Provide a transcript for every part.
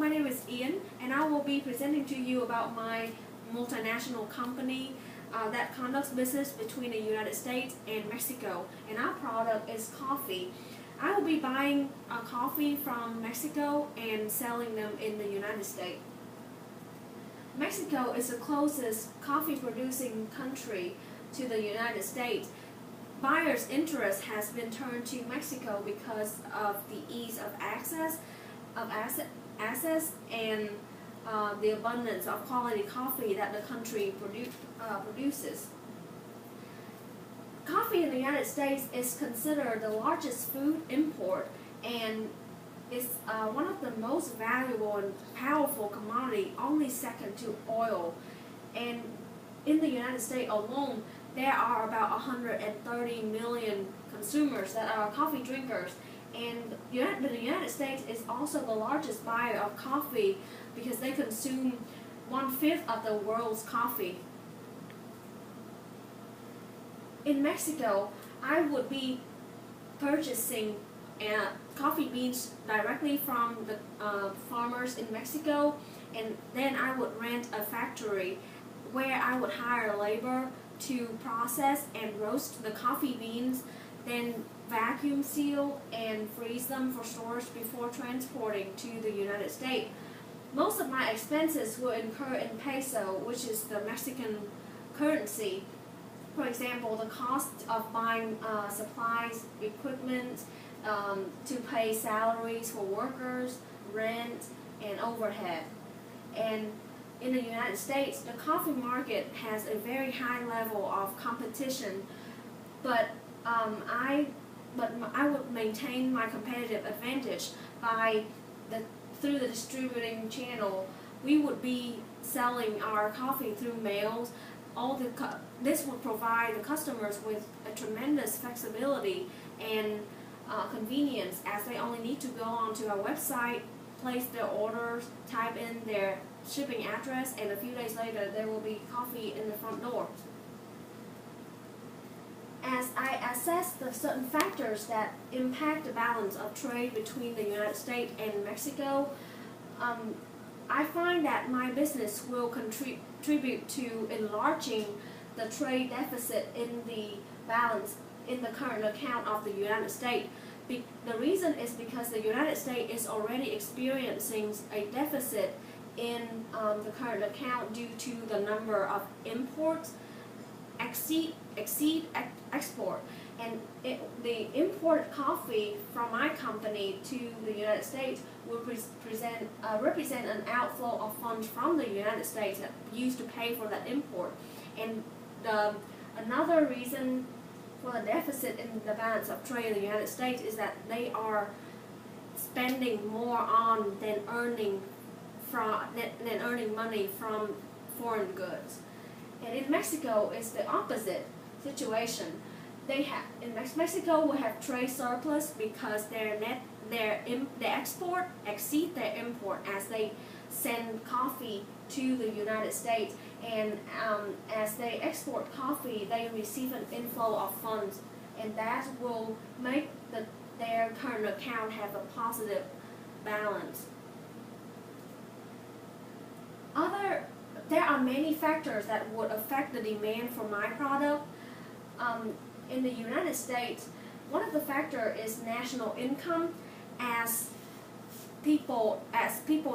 my name is Ian, and I will be presenting to you about my multinational company that conducts business between the United States and Mexico, and our product is coffee. I will be buying coffee from Mexico and selling them in the United States. Mexico is the closest coffee-producing country to the United States. Buyers' interest has been turned to Mexico because of the ease of access and the abundance of quality coffee that the country produces. Coffee in the United States is considered the largest food import and is one of the most valuable and powerful commodity, only second to oil. And in the United States alone, there are about 130 million consumers that are coffee drinkers. And the United States is also the largest buyer of coffee because they consume 1/5 of the world's coffee. In Mexico, I would be purchasing coffee beans directly from the farmers in Mexico, and then I would rent a factory where I would hire labor to process and roast the coffee beans, then vacuum seal and freeze them for storage before transporting to the United States. Most of my expenses will incur in peso, which is the Mexican currency. For example, the cost of buying supplies, equipment, to pay salaries for workers, rent, and overhead. And in the United States, the coffee market has a very high level of competition, but I would maintain my competitive advantage through the distributing channel. We would be selling our coffee through mails. This would provide the customers with a tremendous flexibility and convenience, as they only need to go onto our website, place their orders, type in their shipping address, and a few days later there will be coffee in the front door. As I assess the certain factors that impact the balance of trade between the United States and Mexico, I find that my business will contribute to enlarging the trade deficit in the balance in the current account of the United States. The reason is because the United States is already experiencing a deficit in the current account due to the number of imports exceed export, and the imported coffee from my company to the United States will represent an outflow of funds from the United States that used to pay for that import. And another reason for the deficit in the balance of trade in the United States is that they are spending more on than earning money from foreign goods. And in Mexico, it's the opposite situation. Mexico will have trade surplus because their export exceed their import as they send coffee to the United States, and as they export coffee, they receive an inflow of funds, and that will make their current account have a positive balance. There are many factors that would affect the demand for my product. In the United States, one of the factors is national income. As people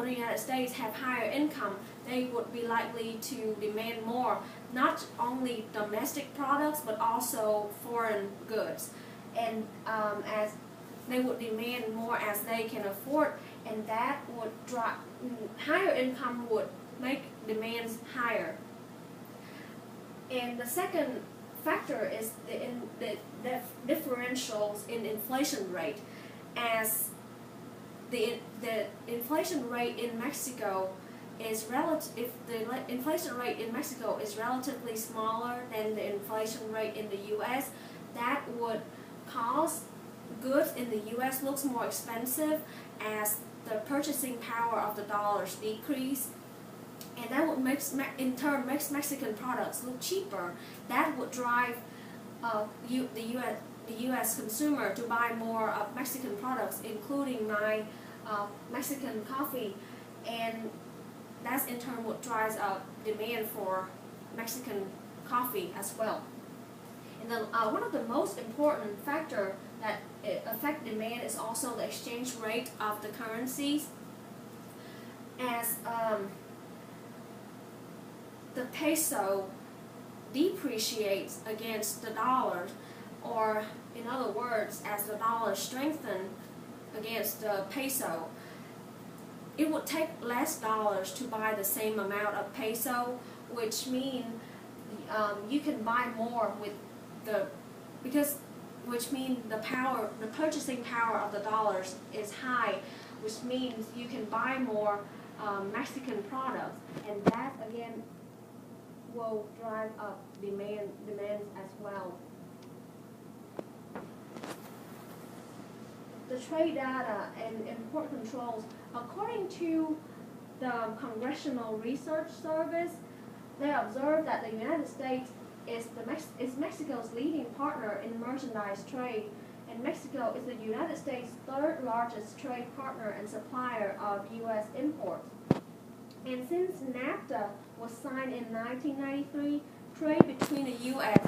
in the United States have higher income, they would be likely to demand more, not only domestic products but also foreign goods. And as they would demand more as they can afford, and that would drive higher income would make demands higher. And the second factor is the differentials in inflation rate. As the inflation rate in Mexico is relatively smaller than the inflation rate in the U.S., that would cause goods in the U.S. looks more expensive as the purchasing power of the dollars decrease. And that would in turn makes Mexican products look cheaper. That would drive the U.S. consumer to buy more of Mexican products, including my Mexican coffee. and that's in turn what drives up demand for Mexican coffee as well. And then one of the most important factor that affect demand is also the exchange rate of the currencies. As the peso depreciates against the dollar, or in other words, as the dollar strengthens against the peso, it would take less dollars to buy the same amount of peso, which means you can buy more with which means the purchasing power of the dollars is high, which means you can buy more Mexican products, and that again will drive up demands as well. The trade data and import controls, according to the Congressional Research Service, they observed that the United States is Mexico's leading partner in merchandise trade, and Mexico is the United States' third largest trade partner and supplier of U.S. imports. And since NAFTA was signed in 1993, trade between the U.S.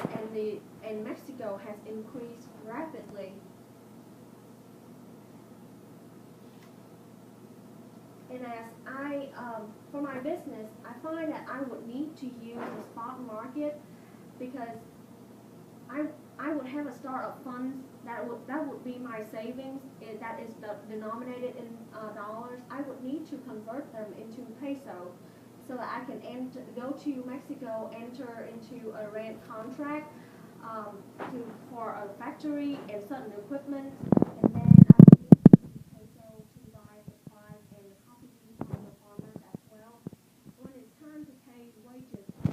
and Mexico has increased rapidly. And as for my business, I find that I would need to use the spot market because I would have a startup fund that would be my savings, that is denominated in dollars. I would need to convert them into peso so that I can go to Mexico, enter into a rent contract for a factory and certain equipment, and then I would need to use peso to buy supplies and the coffee beans from the farmers as well. When it's time to pay wages to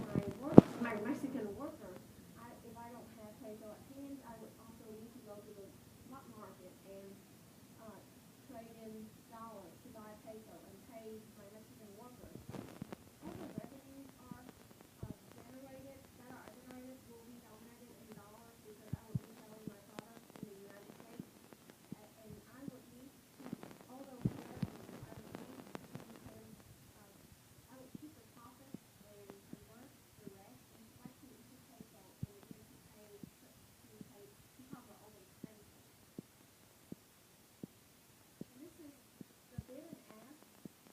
my Mexican workers, if I don't have peso at hand, I would also need to go to the spot market and trade in dollars to buy peso and pay my Mexican workers. All the revenues generated will be denominated in dollars because I would be selling my products in the United States, and I would need to, all those revenues, I would keep the profit and convert the rest back into peso and again to cover all the expenses. And this is the bid and ask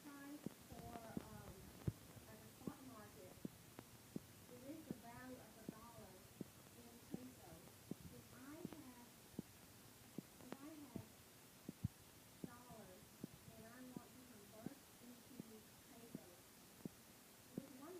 price for at the spot market. It is the value of the dollar in peso. If I had dollars and I want to convert into pesos, with $1 I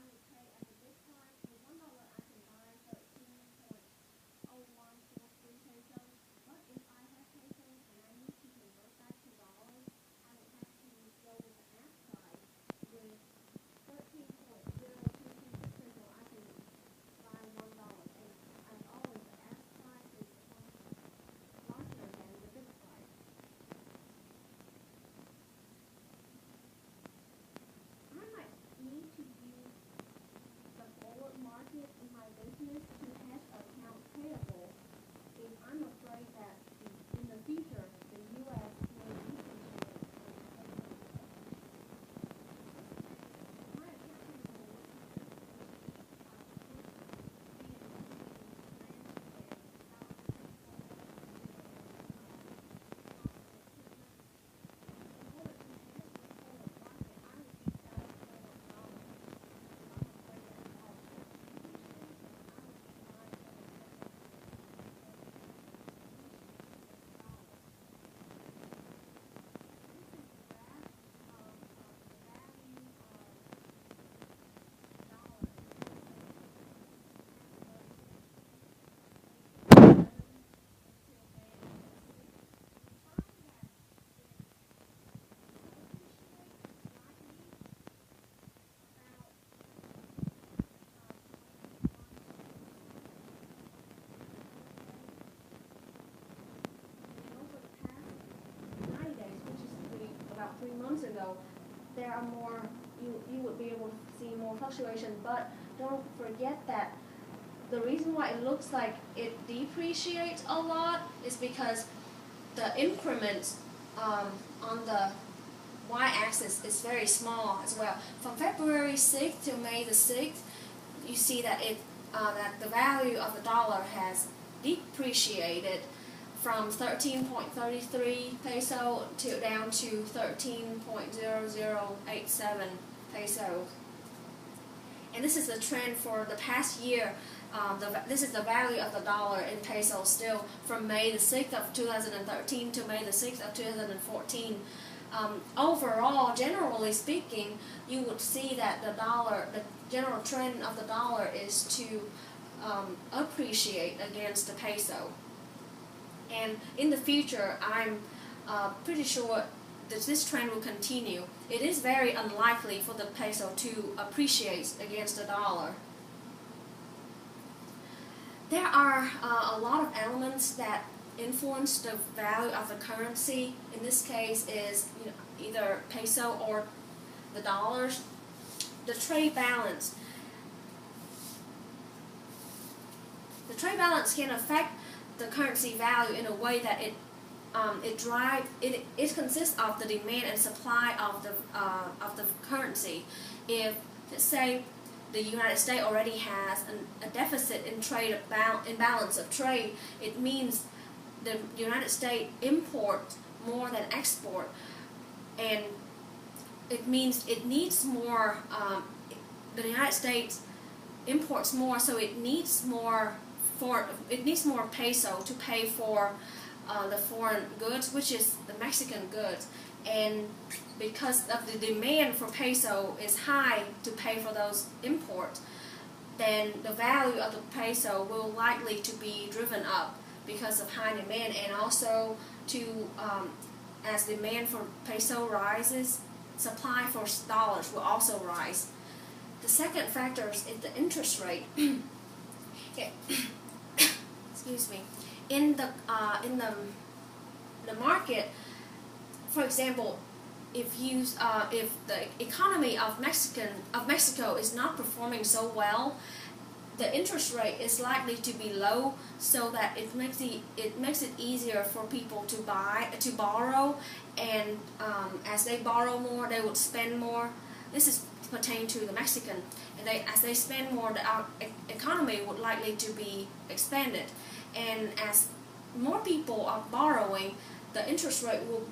would pay at the bid price. With $1 I can buy 13.0143 pesos. But if I have pesos and I need to convert back to dollars, I would have to go with the ask price with 13.0226 pesos. I can buy $1, and as always, the ask price is larger than the bid price. I might need to use the forward market in my business to hedge accounts payable if I'm afraid that in the future the U.S. may depreciate and my accountant will look at this about 3 months ago, there are more, you would be able to see more fluctuation, but don't forget that the reason why it looks like it depreciates a lot is because the increments on the y-axis is very small as well. From February 6th to May the 6th, you see that that the value of the dollar has depreciated from 13.33 peso down to 13.0087 peso. And this is the trend for the past year. This is the value of the dollar in pesos still from May the 6th of 2013 to May the 6th of 2014. Overall, generally speaking, you would see that the general trend of the dollar is to appreciate against the peso. And in the future, I'm pretty sure that this trend will continue. It is very unlikely for the peso to appreciate against the dollar. There are a lot of elements that influence the value of the currency. In this case is either peso or the dollars. The trade balance. The trade balance can affect the currency value in a way that it consists of the demand and supply of the currency. If, let's say, the United States already has a deficit in balance of trade, it means the United States imports more than export, and it means it needs more. The United States imports more, so it needs more peso to pay for the foreign goods, which is the Mexican goods. And because of the demand for peso is high to pay for those imports, then the value of the peso will likely to be driven up because of high demand, and also as demand for peso rises, supply for dollars will also rise. The second factor is the interest rate. Excuse me. In the market, for example, if the economy of Mexico is not performing so well, the interest rate is likely to be low, so that it makes it easier for people to borrow, and as they borrow more, they would spend more. This is pertain to the Mexican, and as they spend more, our economy would likely to be expanded, and as more people are borrowing, the interest rate would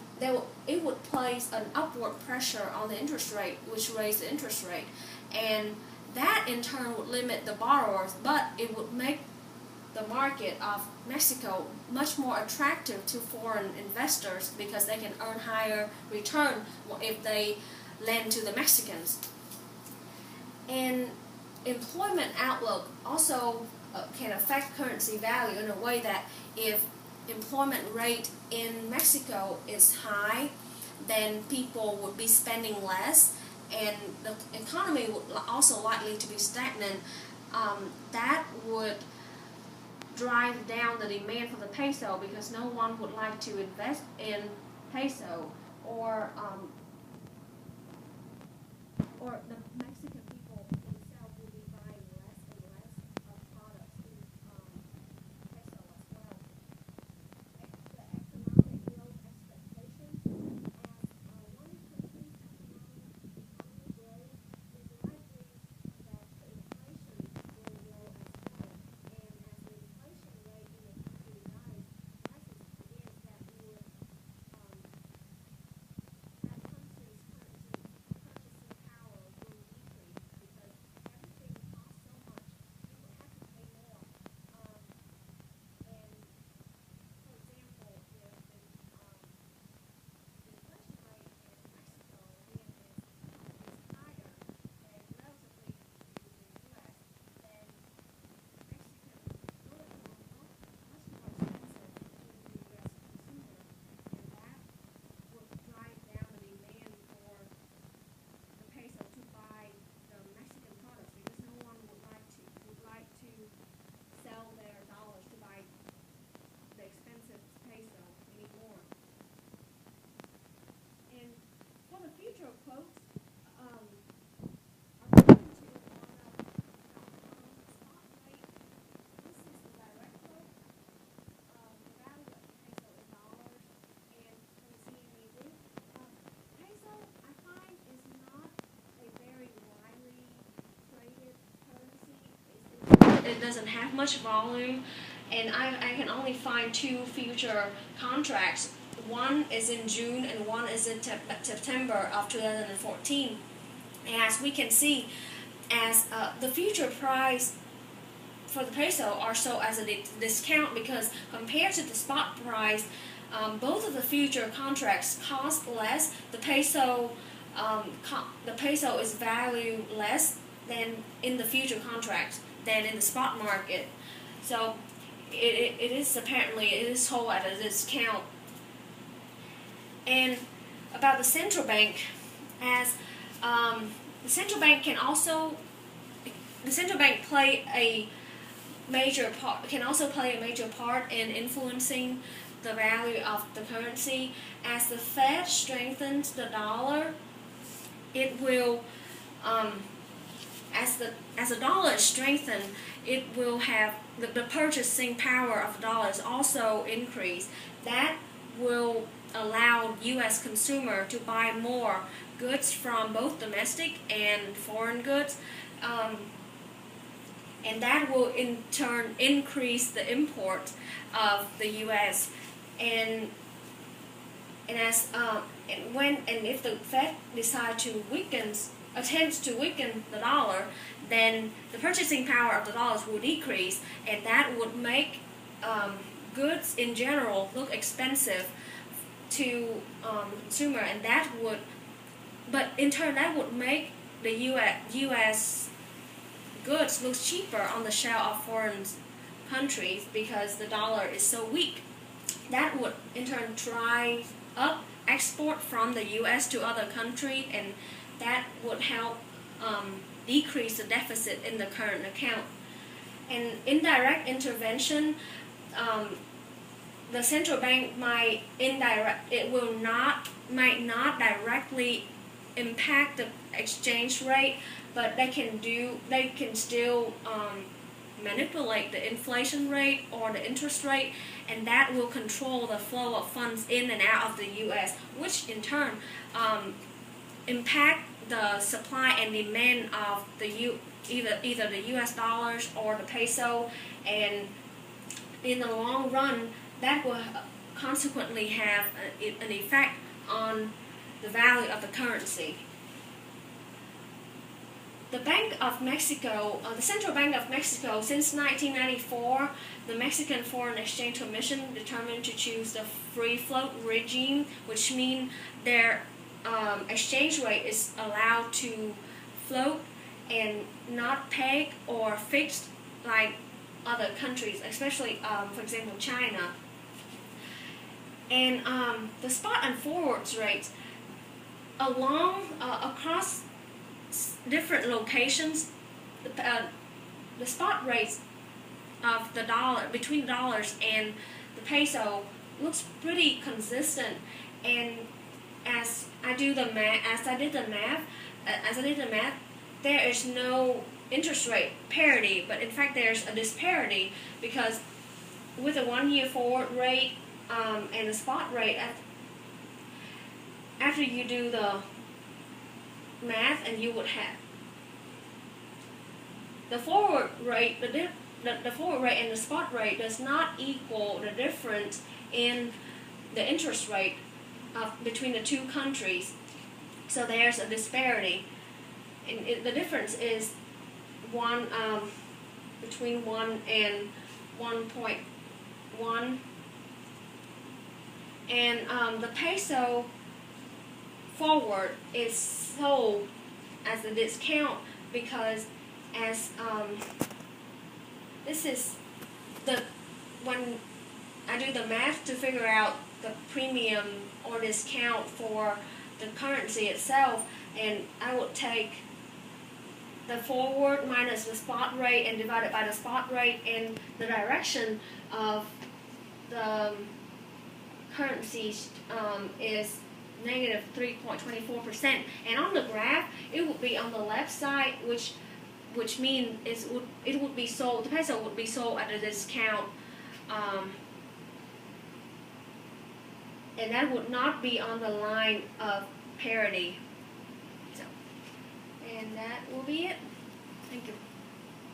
place an upward pressure on the interest rate, which raises the interest rate, and that in turn would limit the borrowers, but it would make the market of Mexico much more attractive to foreign investors because they can earn higher return if they lend to the Mexicans. And employment outlook also can affect currency value in a way that if employment rate in Mexico is high, then people would be spending less, and the economy would also likely to be stagnant. That would drive down the demand for the peso because no one would like to invest in peso, or the Mexican people themselves will be buying less and less of products in peso as well. The economic growth expectations, as one country's economic growth is likely that the inflation will grow as well. And as the inflation rate in the country rises again, that would that country's purchasing power will weaken. it doesn't have much volume, and I can only find 2 future contracts. One is in June and one is in September of 2014. And as we can see, as the future price for the peso are sold as a discount, because compared to the spot price, both of the future contracts cost less. The peso is valued less than in the future contracts than in the spot market. So it is sold at a discount. And about the central bank, as the central bank play a major part, can also play a major part in influencing the value of the currency. As the Fed strengthens the dollar, it will as the dollar is strengthened, it will have the purchasing power of the dollar is also increased. That will allow U.S. consumer to buy more goods from both domestic and foreign goods, and that will in turn increase the import of the U.S. and if the Fed decides to attempts to weaken the dollar, then the purchasing power of the dollars will decrease, and that would make goods in general look expensive to consumer, and but in turn that would make the U.S. goods look cheaper on the shelf of foreign countries because the dollar is so weak. That would in turn drive up export from the U.S. to other countries, and that would help decrease the deficit in the current account. And indirect intervention, the central bank might not directly impact the exchange rate, but they can still manipulate the inflation rate or the interest rate, and that will control the flow of funds in and out of the U.S., which in turn impact the supply and demand of either the U.S. dollars or the peso, and in the long run, that will consequently have an effect on the value of the currency. The Bank of Mexico, the Central Bank of Mexico, since 1994, the Mexican Foreign Exchange Commission determined to choose the free float regime, which means their exchange rate is allowed to float and not peg or fixed like other countries, especially, for example, China. And the spot and forwards rates across different locations, the spot rates of the dollar between dollars and the peso looks pretty consistent. And as I did the math, there is no interest rate parity, but in fact there's a disparity, because with a 1-year forward rate and the spot rate, after you do the math, and you would have the forward rate, the forward rate and the spot rate does not equal the difference in the interest rate between the two countries. So there's a disparity, and the difference is between 1 and 1.1, and the peso forward is sold as a discount, because as this is when I do the math to figure out the premium or discount for the currency itself, and I would take the forward minus the spot rate and divide it by the spot rate, and the direction of the currencies is negative 3.24%, and on the graph it would be on the left side, which means it would be sold. The peso would be sold at a discount, and that would not be on the line of parity. So, and that will be it. Thank you.